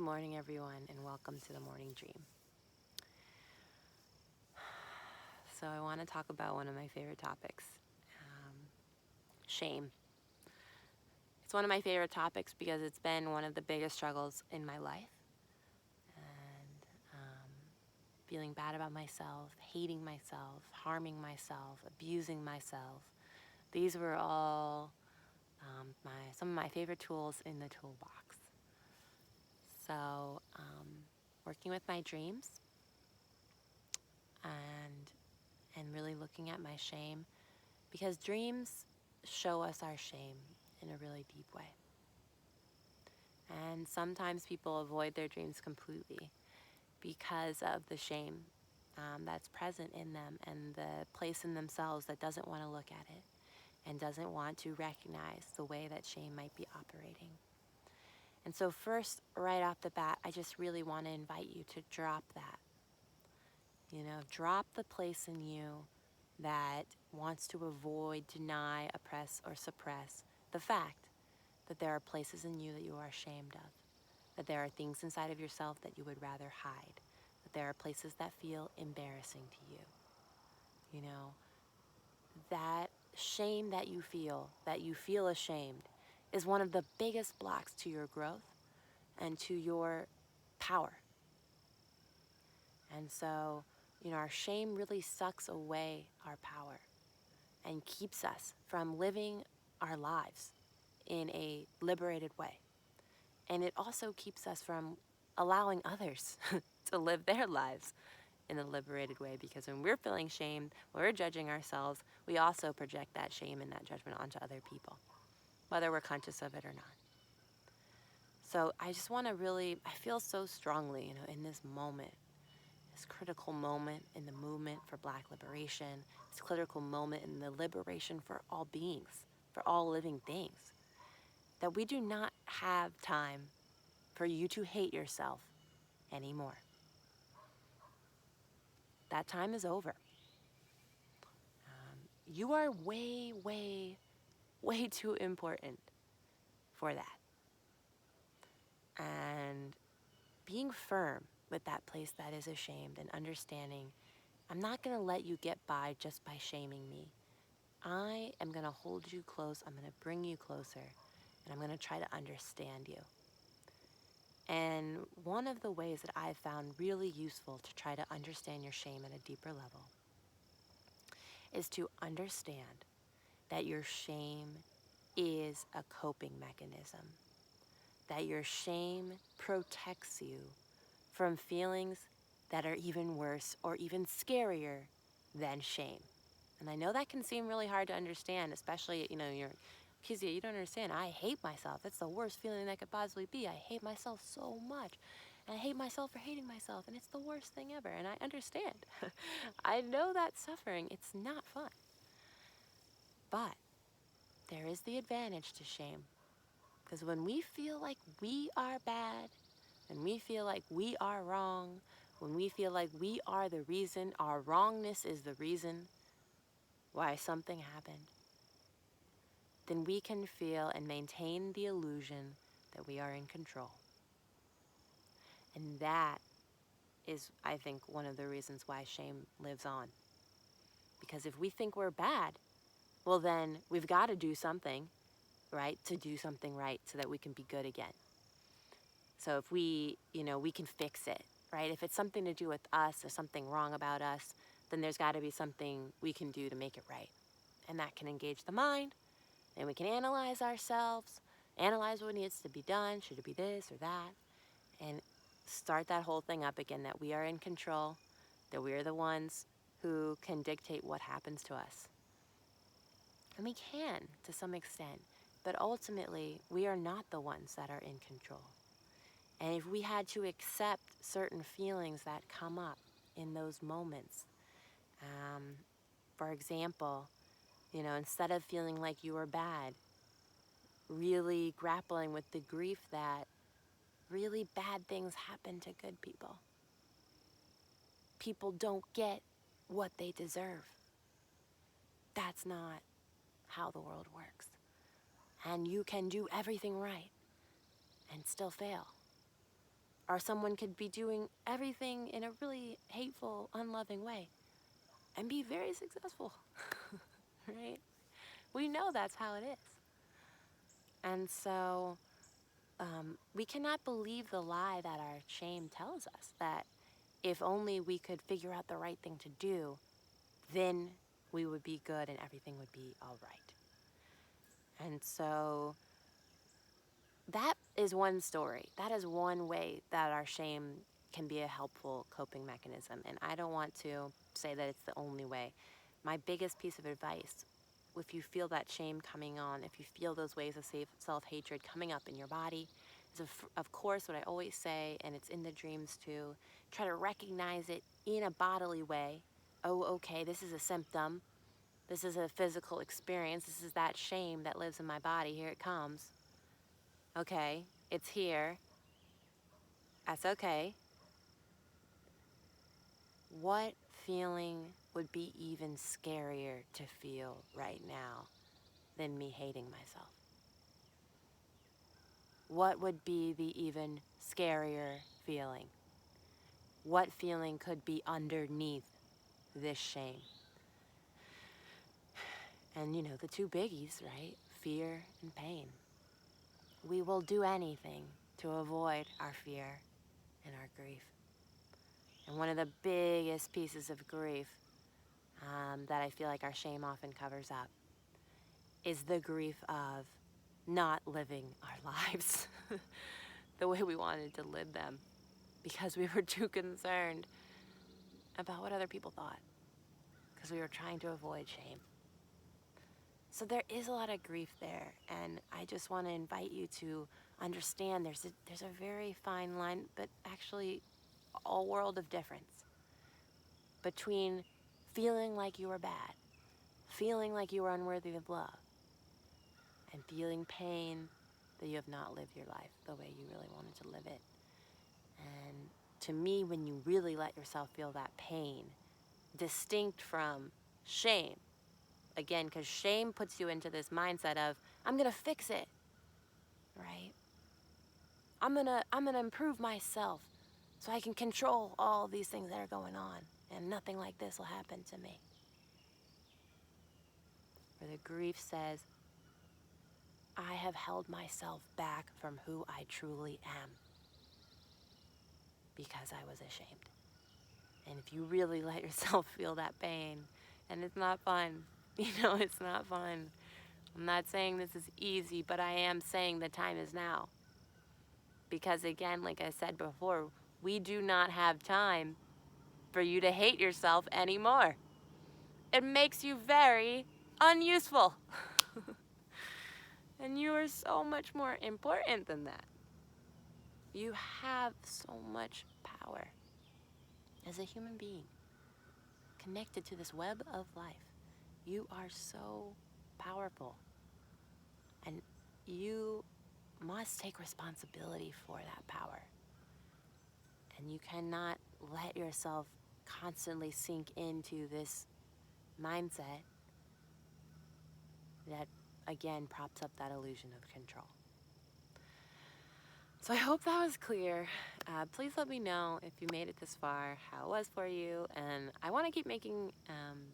morning, everyone, and welcome to the morning dream. So, I want to talk about one of my favorite topics, um, shame. It's one of my favorite topics because it's been one of the biggest struggles in my life. And feeling bad about myself, hating myself, harming myself, abusing myself. These were all some of my favorite tools in the toolbox. So, working with my dreams and really looking at my shame, because dreams show us our shame in a really deep way. And sometimes people avoid their dreams completely because of the shame that's present in them and the place in themselves that doesn't want to look at it and doesn't want to recognize the way that shame might be operating. And so first, right off the bat, I just really want to invite you to drop that. Drop the place in you that wants to avoid, deny, oppress, or suppress the fact that there are places in you that you are ashamed of, that there are things inside of yourself that you would rather hide, that there are places that feel embarrassing to you. That shame that you feel ashamed, is one of the biggest blocks to your growth and to your power. And so, our shame really sucks away our power and keeps us from living our lives in a liberated way. And it also keeps us from allowing others to live their lives in a liberated way, because when we're feeling shame, when we're judging ourselves, we also project that shame and that judgment onto other people, whether we're conscious of it or not. So I just want to I feel so strongly, in this moment, this critical moment in the movement for Black liberation, this critical moment in the liberation for all beings, for all living things, that we do not have time for you to hate yourself anymore. That time is over. You are way, way, way too important for that. And being firm with that place that is ashamed and understanding, I'm not going to let you get by just by shaming me. I am going to hold you close. I'm going to bring you closer, and I'm going to try to understand you. And one of the ways that I've found really useful to try to understand your shame at a deeper level is to understand that your shame is a coping mechanism, that your shame protects you from feelings that are even worse or even scarier than shame. And I know that can seem really hard to understand, especially, you're, Kezia, you don't understand. I hate myself. It's the worst feeling that could possibly be. I hate myself so much. And I hate myself for hating myself. And it's the worst thing ever. And I understand. I know that suffering. It's not fun. But there is the advantage to shame. Because when we feel like we are bad, when we feel like we are wrong, when we feel like we are the reason, our wrongness is the reason why something happened, then we can feel and maintain the illusion that we are in control. And that is, I think, one of the reasons why shame lives on. Because if we think we're bad, well then we've got to do something, right, to do something right so that we can be good again. So if we can fix it, right? If it's something to do with us or something wrong about us, then there's got to be something we can do to make it right. And that can engage the mind, and we can analyze ourselves, analyze what needs to be done, should it be this or that, and start that whole thing up again, that we are in control, that we are the ones who can dictate what happens to us. And we can, to some extent, but ultimately, we are not the ones that are in control. And if we had to accept certain feelings that come up in those moments, for example, instead of feeling like you were bad, really grappling with the grief that really bad things happen to good people. People don't get what they deserve. That's not how the world works. And you can do everything right and still fail. Or someone could be doing everything in a really hateful, unloving way and be very successful, right? We know that's how it is. And so we cannot believe the lie that our shame tells us, that if only we could figure out the right thing to do, then we would be good and everything would be all right. And so that is one story. That is one way that our shame can be a helpful coping mechanism. And I don't want to say that it's the only way. My biggest piece of advice, if you feel that shame coming on, if you feel those waves of self-hatred coming up in your body, is of course what I always say, and it's in the dreams too, try to recognize it in a bodily way. Oh, okay, this is a symptom. This is a physical experience. This is that shame that lives in my body. Here it comes. Okay, it's here. That's okay. What feeling would be even scarier to feel right now than me hating myself? What would be the even scarier feeling? What feeling could be underneath this shame? And you know, the two biggies, right? Fear and pain. We will do anything to avoid our fear and our grief. And one of the biggest pieces of grief that I feel like our shame often covers up is the grief of not living our lives the way we wanted to live them because we were too concerned about what other people thought, because we were trying to avoid shame. So there is a lot of grief there, and I just want to invite you to understand there's a very fine line, but actually a world of difference between feeling like you were bad, feeling like you were unworthy of love, and feeling pain that you have not lived your life the way you really wanted to live it. And to me, when you really let yourself feel that pain, distinct from shame, again, because shame puts you into this mindset of, I'm gonna fix it, right? I'm gonna improve myself so I can control all these things that are going on, and nothing like this will happen to me. Where the grief says, I have held myself back from who I truly am because I was ashamed. And if you really let yourself feel that pain, and it's not fun, it's not fun. I'm not saying this is easy, but I am saying the time is now. Because again, like I said before, we do not have time for you to hate yourself anymore. It makes you very unuseful. And you are so much more important than that. You have so much power as a human being connected to this web of life. You are so powerful. And you must take responsibility for that power. And you cannot let yourself constantly sink into this mindset that, again, props up that illusion of control. So I hope that was clear. Please let me know if you made it this far, how it was for you. And I want to keep making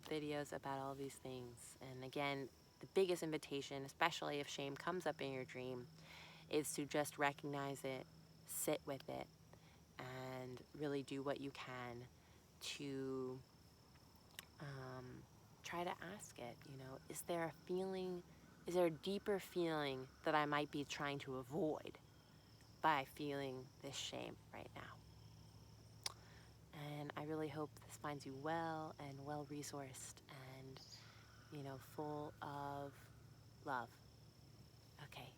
videos about all these things. And again, the biggest invitation, especially if shame comes up in your dream, is to just recognize it, sit with it, and really do what you can to try to ask it, is there a feeling, is there a deeper feeling that I might be trying to avoid by feeling this shame right now? And I really hope this finds you well and well-resourced and, full of love. Okay,